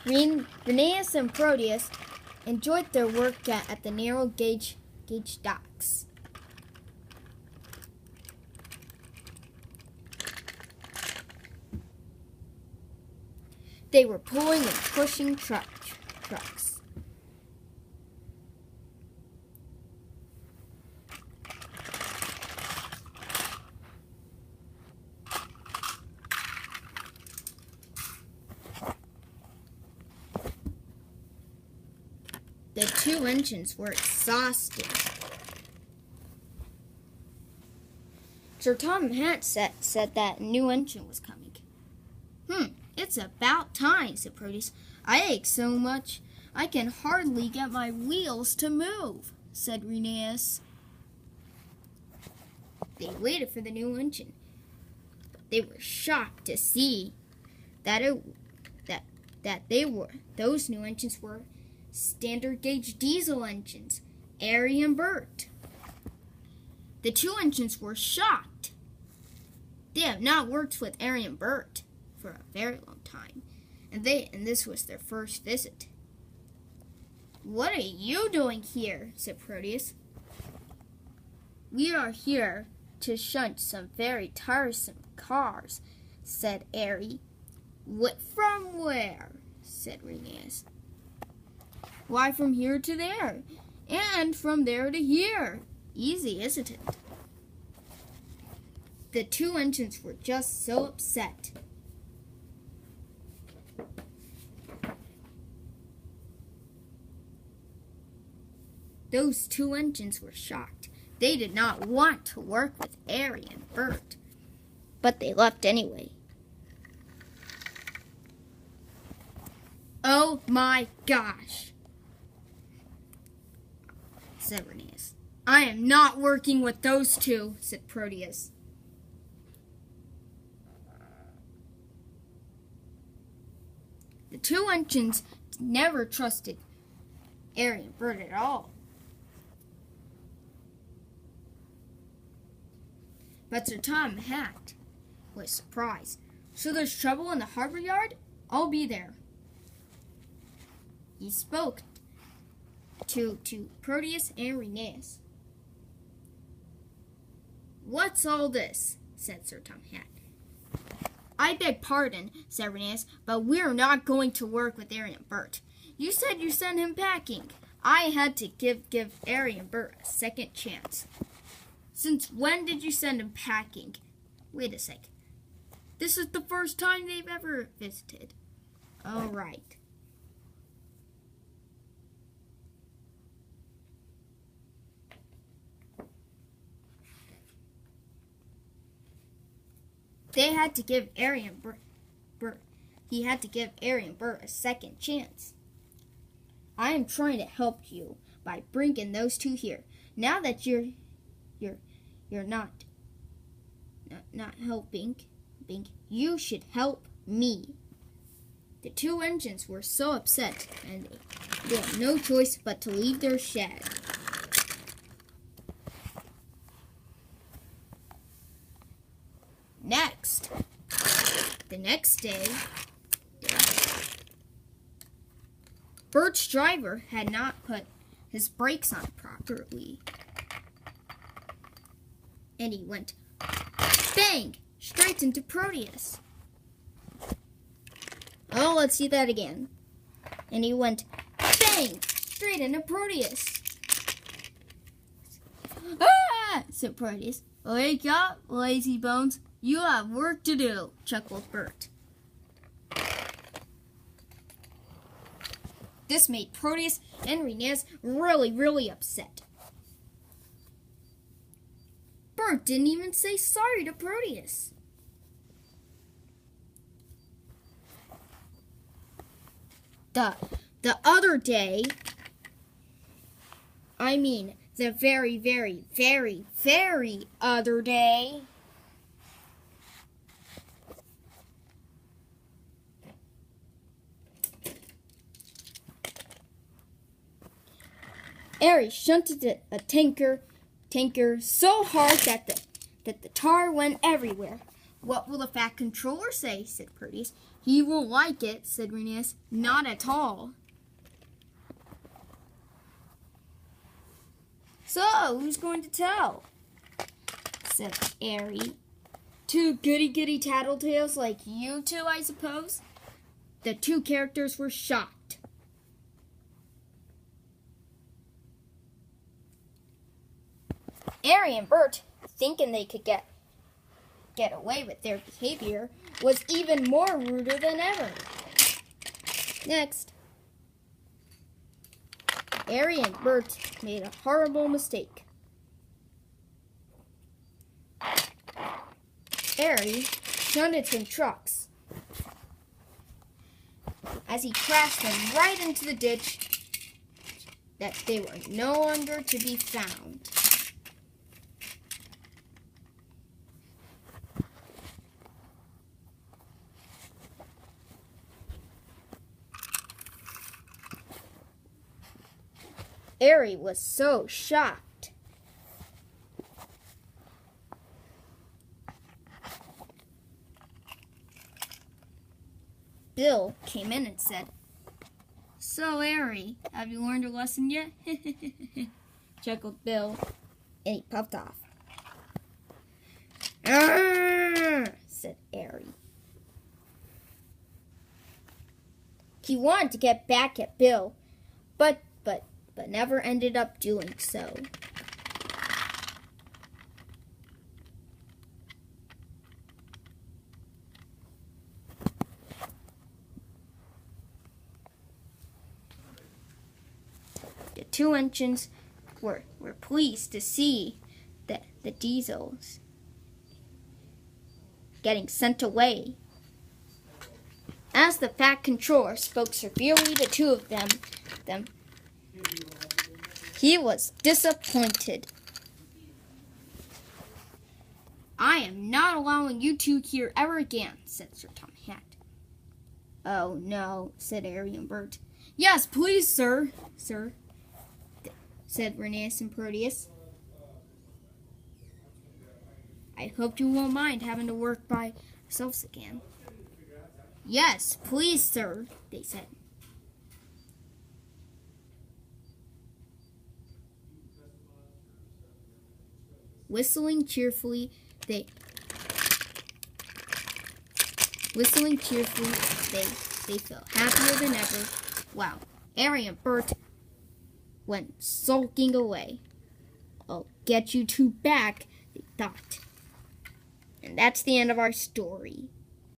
Phineas and Proteus enjoyed their work at the narrow gauge docks. They were pulling and pushing trucks. The two engines were exhausted. Sir Tom Hat said that a new engine was coming. It's about time, said Proteus. I ache so much I can hardly get my wheels to move, said Phineas. They waited for the new engine, but they were shocked to see that those new engines were standard gauge diesel engines, Arry and Bert. The two engines were shocked. They have not worked with Arry and Bert for a very long time, and this was their first visit. What are you doing here? Said Proteus. We are here to shunt some very tiresome cars, said Arry. What from where? Said Phineas. Why, from here to there, and from there to here. Easy, isn't it? The two engines were just so upset. Those two engines were shocked. They did not want to work with Arry and Bert, but they left anyway. Oh my gosh, said Phineas. I am not working with those two, said Proteus. The two engines never trusted Arry and Bert at all. But Sir Tom Hat was surprised. So there's trouble in the harbor yard? I'll be there. He spoke to Proteus and Phineas. What's all this? Said Sir Tom Hat. I beg pardon, said Phineas, but we're not going to work with Arry and Bert. You said you sent him packing. I had to give Arry and Bert a second chance. Since when did you send him packing? Wait a sec. This is the first time they've ever visited. All right. They had to give Arry and Bert. He had to give Arry and Bert a second chance. I am trying to help you by bringing those two here. Now that you're not helping, you should help me. The two engines were so upset, and they had no choice but to leave their shed. The next day, Bert's driver had not put his brakes on properly, and he went bang straight into Proteus. Oh, let's see that again. And he went bang straight into Proteus. Ah! Said Proteus. Wake up, lazy bones. You have work to do, chuckled Bert. This made Proteus and Phineas really upset. Bert didn't even say sorry to Proteus. The other day, I mean the very other day, Arry shunted a tanker so hard that the tar went everywhere. What will the Fat Controller say? Said Proteus. He won't like it, said Rheneas. Not at all. So, who's going to tell? Said Arry. Two goody-goody tattletales like you two, I suppose? The two characters were shocked. Arry and Bert, thinking they could get away with their behavior, was even more ruder than ever. Next, Arry and Bert made a horrible mistake. Arry shunted some trucks as he crashed them right into the ditch that they were no longer to be found. Arry was so shocked. Bill came in and said, "So, Arry, have you learned your lesson yet?" chuckled Bill, and he puffed off. "Arr!" said Arry. He wanted to get back at Bill, but never ended up doing so. The two engines were pleased to see the diesels getting sent away. As the Fat Controller spoke severely to two of them, he was disappointed. "I am not allowing you two here ever again," said Sir Tom Hat. "Oh, no," said Arry and Bert. "Yes, please, sir," said Rheneas and Proteus. "I hope you won't mind having to work by ourselves again." "Yes, please, sir," they said. Whistling cheerfully, they felt happier than ever. Wow, Arry and Bert went sulking away. "I'll get you two back," they thought. And that's the end of our story.